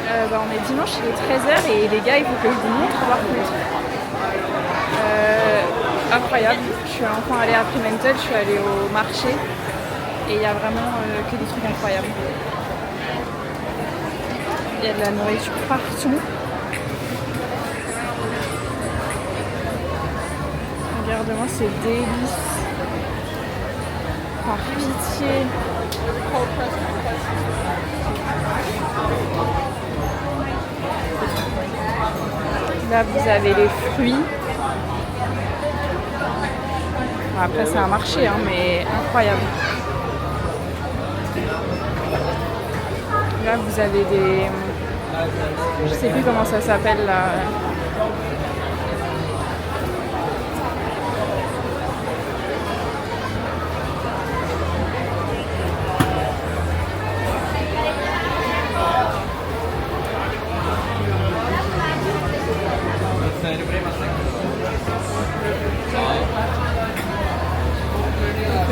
On est dimanche, il est 13h et les gars, il faut que je vous montre par contre. Incroyable, je suis enfin allée à Fremantle, je suis allée au marché et il y a vraiment que des trucs incroyables. Il y a de la nourriture partout. Regarde-moi ces délices. Par pitié. Là, vous avez les fruits. Après, c'est un marché, hein, mais incroyable. Là, vous avez des... Je sais plus comment ça s'appelle, là.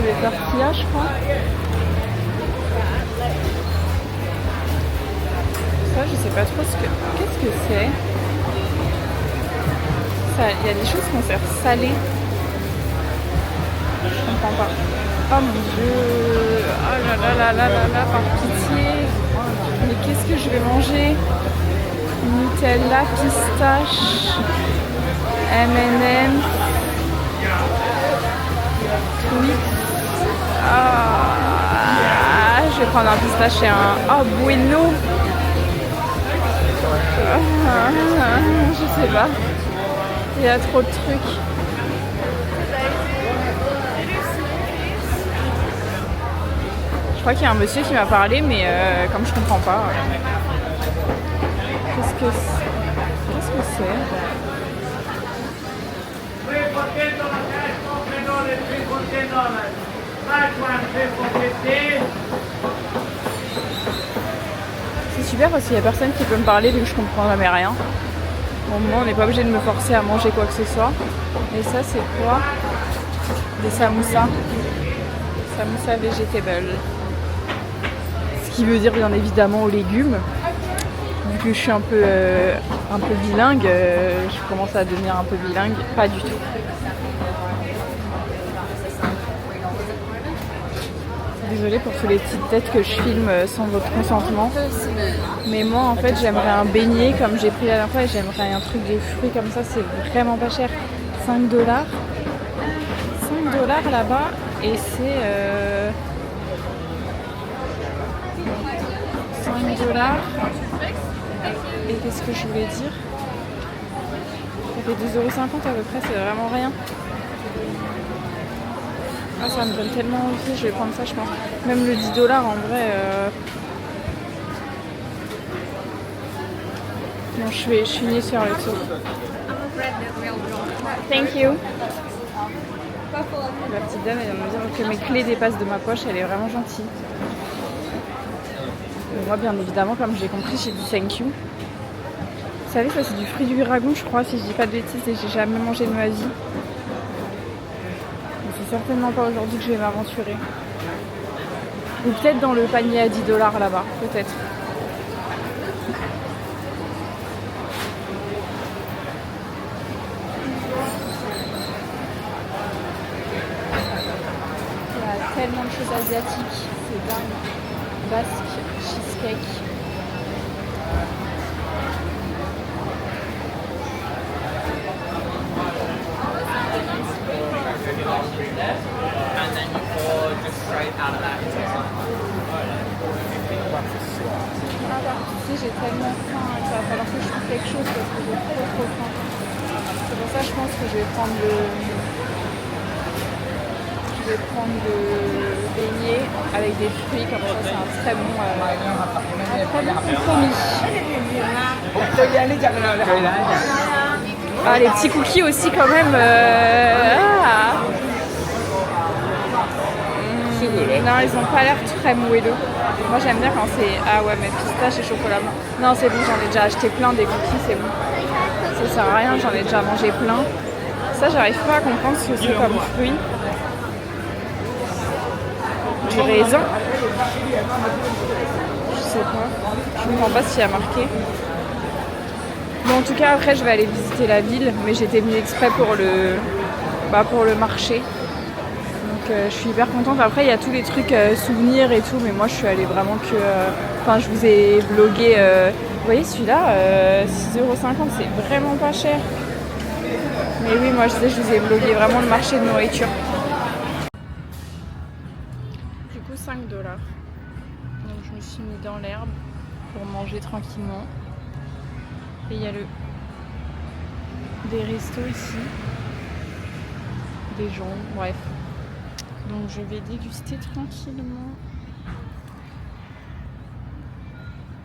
Les tortillas, je crois. Ça, je sais pas trop ce que... Qu'est-ce que c'est? Il y a des choses qu'on sert salées. Je comprends pas. Oh mon dieu. Oh là là là là là là, par pitié. Mais qu'est-ce que je vais manger? Nutella, pistache, M&M, Twix. Ah, je vais prendre un pistache et un... Oh, bueno. Je sais pas. Il y a trop de trucs. Je crois qu'il y a un monsieur qui m'a parlé, mais comme je comprends pas. Qu'est-ce que c'est? C'est super parce qu'il n'y a personne qui peut me parler donc je comprends jamais rien. Au moins on n'est pas obligé de me forcer à manger quoi que ce soit. Et ça c'est quoi? Des samoussas. Samoussa vegetable. Ce qui veut dire bien évidemment aux légumes. Vu que je suis un peu bilingue, je commence à devenir un peu bilingue. Pas du tout. Désolée pour tous les petites têtes que je filme sans votre consentement. Mais moi en fait j'aimerais un beignet comme j'ai pris la dernière fois et j'aimerais un truc de fruits comme ça, c'est vraiment pas cher. 5 dollars. 5 dollars là-bas et c'est 5 dollars. Et qu'est-ce que je voulais dire? Ça fait 2,50€ à peu près, c'est vraiment rien. Ah, ça me donne tellement envie, je vais prendre ça je pense. Même le 10 dollars en vrai. Non, je suis née sur le tour. Thank you. La petite dame elle vient de me dire que mes clés dépassent de ma poche, elle est vraiment gentille. Et moi bien évidemment comme j'ai compris j'ai dit thank you. Vous savez ça c'est du fruit du dragon je crois si je dis pas de bêtises et j'ai jamais mangé de ma vie. C'est certainement pas aujourd'hui que je vais m'aventurer. Ou peut-être dans le panier à 10 dollars là-bas, peut-être. Il y a tellement de choses asiatiques, c'est dingue. Basque, cheesecake. And then you pour just straight out of that. Ici j'ai tellement faim, il va falloir que je trouve quelque chose parce que j'ai trop faim. C'est pour ça que je pense que je vais prendre le beignet avec des fruits comme ça, c'est un très bon compromis. Ah, les petits cookies aussi quand même. Non, ils ont pas l'air très moelleux. Moi j'aime bien quand c'est... Ah ouais, mais pistache et chocolat blanc. Non, c'est bon, j'en ai déjà acheté plein des cookies, c'est bon. Ça sert à rien, j'en ai déjà mangé plein. Ça, j'arrive pas à comprendre ce que c'est comme fruit. Du raisin. Je sais pas. Je comprends pas s'il y a marqué. Bon, en tout cas, après, je vais aller visiter la ville, mais j'étais venue exprès pour le marché. Donc, je suis hyper contente. Après, il y a tous les trucs souvenirs et tout, mais moi, je suis allée vraiment que... Enfin, je vous ai vlogué... vous voyez, celui-là, 6,50 €, c'est vraiment pas cher. Mais oui, moi, je vous ai vlogué vraiment le marché de nourriture. Du coup, 5 $. Donc, je me suis mis dans l'herbe pour manger tranquillement. Et il y a des restos ici, des gens, bref. Donc je vais déguster tranquillement.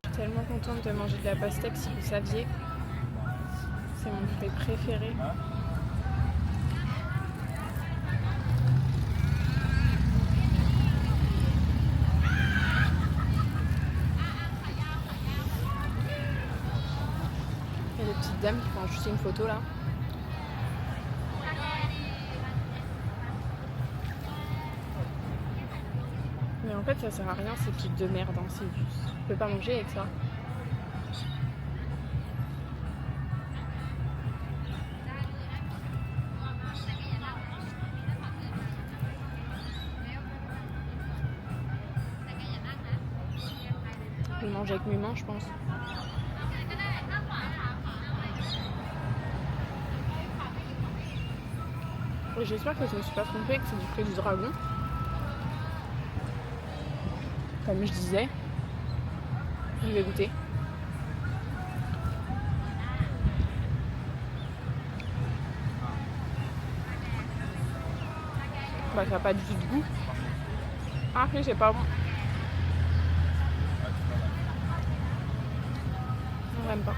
Je suis tellement contente de manger de la pastèque, si vous saviez. C'est mon fruit préféré. Il y a des petites dames qui font juste une photo là. Mais en fait ça sert à rien ces trucs de merde, hein. Je peux pas manger avec ça. Je vais manger avec mes mains, je pense. J'espère que je me suis pas trompée, que c'est du fruit du dragon. Comme je disais. Je vais goûter. Bah ça n'a pas du tout de goût. Ah mais c'est pas bon. J'aime pas.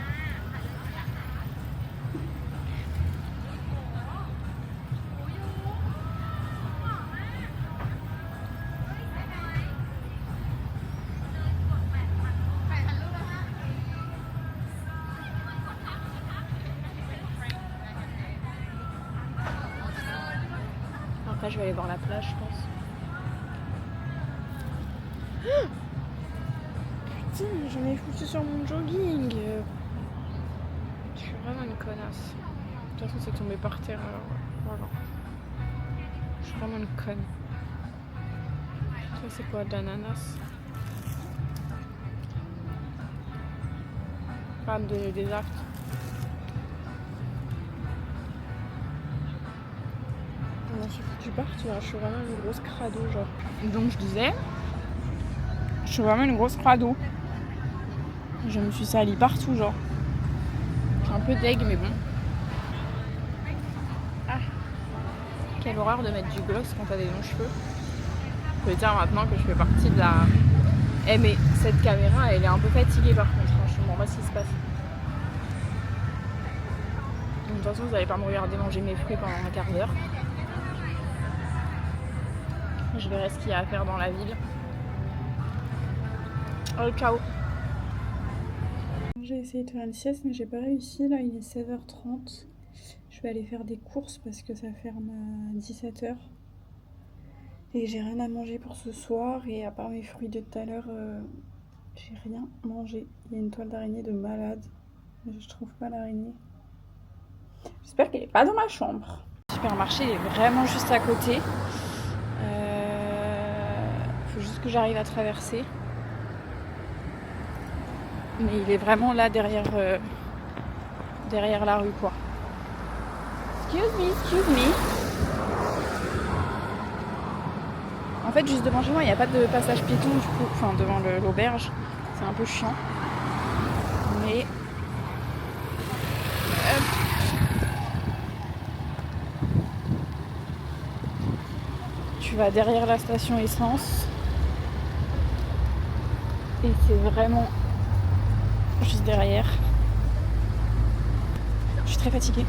Après je vais aller voir la plage, je pense. Putain, j'en ai foutu sur mon jogging. Je suis vraiment une connasse. De toute façon, c'est tombé par terre, alors voilà. Je suis vraiment une conne. Ça, c'est quoi, de l'ananas? Pas me donner des actes. Je m'en suis foutu partout, hein. Je suis vraiment une grosse crado, genre. Donc, je disais, je suis vraiment une grosse crado. Je me suis salie partout, genre. Je suis un peu deg, mais bon. Ah. Quelle horreur de mettre du gloss quand t'as des longs cheveux. Je peux dire maintenant que je fais partie de la... Eh mais cette caméra, elle est un peu fatiguée par contre. Je me demande pas ce qui se passe. De toute façon, vous n'allez pas me regarder manger mes fruits pendant un quart d'heure. Je verrai ce qu'il y a à faire dans la ville. Oh, ciao. J'ai essayé de faire une sieste mais j'ai pas réussi. Là il est 16h30. Je vais aller faire des courses parce que ça ferme à 17h. Et j'ai rien à manger pour ce soir. Et à part mes fruits de tout à l'heure, j'ai rien mangé. Il y a une toile d'araignée de malade. Mais je trouve pas l'araignée. J'espère qu'elle est pas dans ma chambre. Le supermarché il est vraiment juste à côté. Faut juste que j'arrive à traverser. Mais il est vraiment là derrière la rue quoi. Excuse me. En fait juste devant chez moi il n'y a pas de passage piéton du coup, enfin devant l'auberge. C'est un peu chiant. Mais tu vas derrière la station essence. Et c'est vraiment juste derrière. Je suis très fatiguée.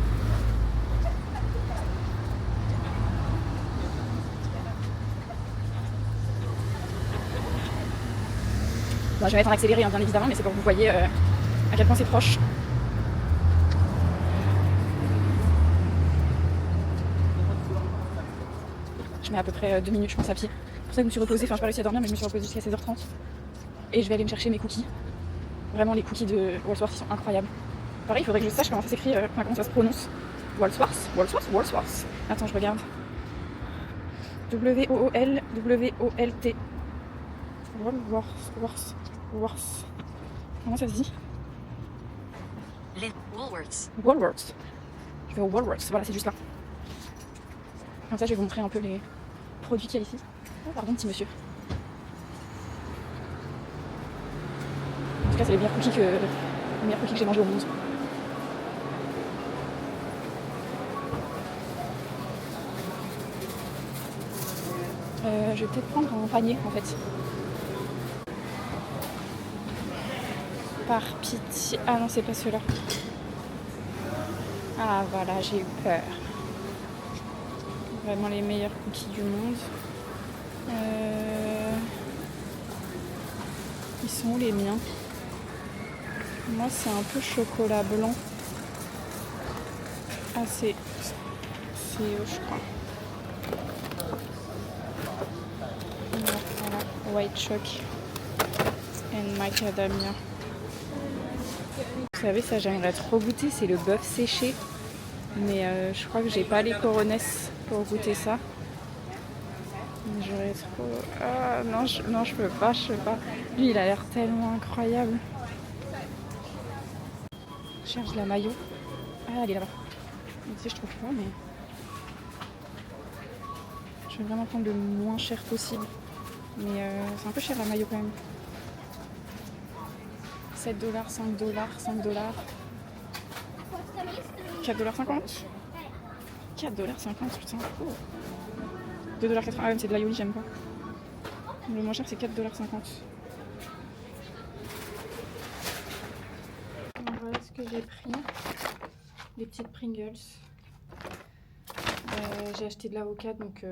Bon, je vais mettre en accéléré hein, bien évidemment, mais c'est pour que vous voyez à quel point c'est proche. Je mets à peu près 2 minutes je pense à pied. C'est pour ça que je me suis reposée, enfin je n'ai pas réussi à dormir mais je me suis reposée jusqu'à 16h30. Et je vais aller me chercher mes cookies. Vraiment, les cookies de Walsworth ils sont incroyables. Pareil, il faudrait que je sache comment ça s'écrit, comment ça se prononce. Walsworth. Attends, je regarde. W-O-O-L-W-O-L-T. Walsworth. Comment ça se dit? Woolworths. Je vais au Woolworths, voilà, c'est juste là. Comme ça, je vais vous montrer un peu les produits qu'il y a ici. Oh, pardon, petit monsieur. En tout cas, c'est les meilleurs cookies que j'ai mangés au monde. Je vais peut-être prendre un panier en fait. Par pitié. Ah non, c'est pas ceux-là. Ah voilà, j'ai eu peur. Vraiment les meilleurs cookies du monde. Ils sont où les miens? Moi, c'est un peu chocolat blanc. Ah, c'est eux, je crois. Voilà, white choc and macadamia. Vous savez, ça j'aimerais trop goûter, c'est le bœuf séché. Mais je crois que j'ai pas les coronesses pour goûter ça. J'aurais trop... Ah non, je peux pas. Lui, il a l'air tellement incroyable. Je cherche la maillot. Ah, elle est là-bas. Tu sais, je trouve pas, mais... Je vais vraiment prendre le moins cher possible. Mais c'est un peu cher la maillot quand même. 7$, 5$, 5$. 4,50$. 4,50$, putain. Oh. 2,80$. Ah, c'est de l'aioli, j'aime pas. Le moins cher, c'est 4,50$. Voilà ce que j'ai pris. Des petites Pringles. J'ai acheté de l'avocat, donc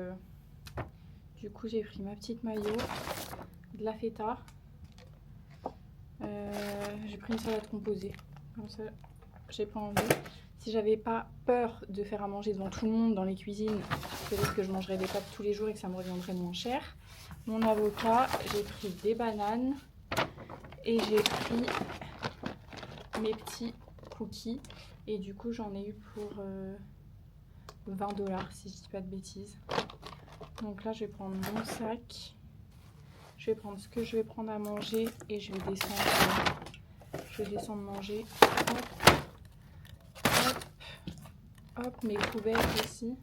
du coup, j'ai pris ma petite mayo, de la feta. J'ai pris une salade composée. Comme ça, j'ai pas envie. Si j'avais pas peur de faire à manger devant tout le monde dans les cuisines, peut-être que je mangerais des pâtes tous les jours et que ça me reviendrait moins cher. Mon avocat, j'ai pris des bananes et j'ai pris mes petits cookies. Et du coup, j'en ai eu pour 20$ si je dis pas de bêtises. Donc là, je vais prendre mon sac. Je vais prendre ce que je vais prendre à manger et je vais descendre manger. Hop, mes couverts aussi.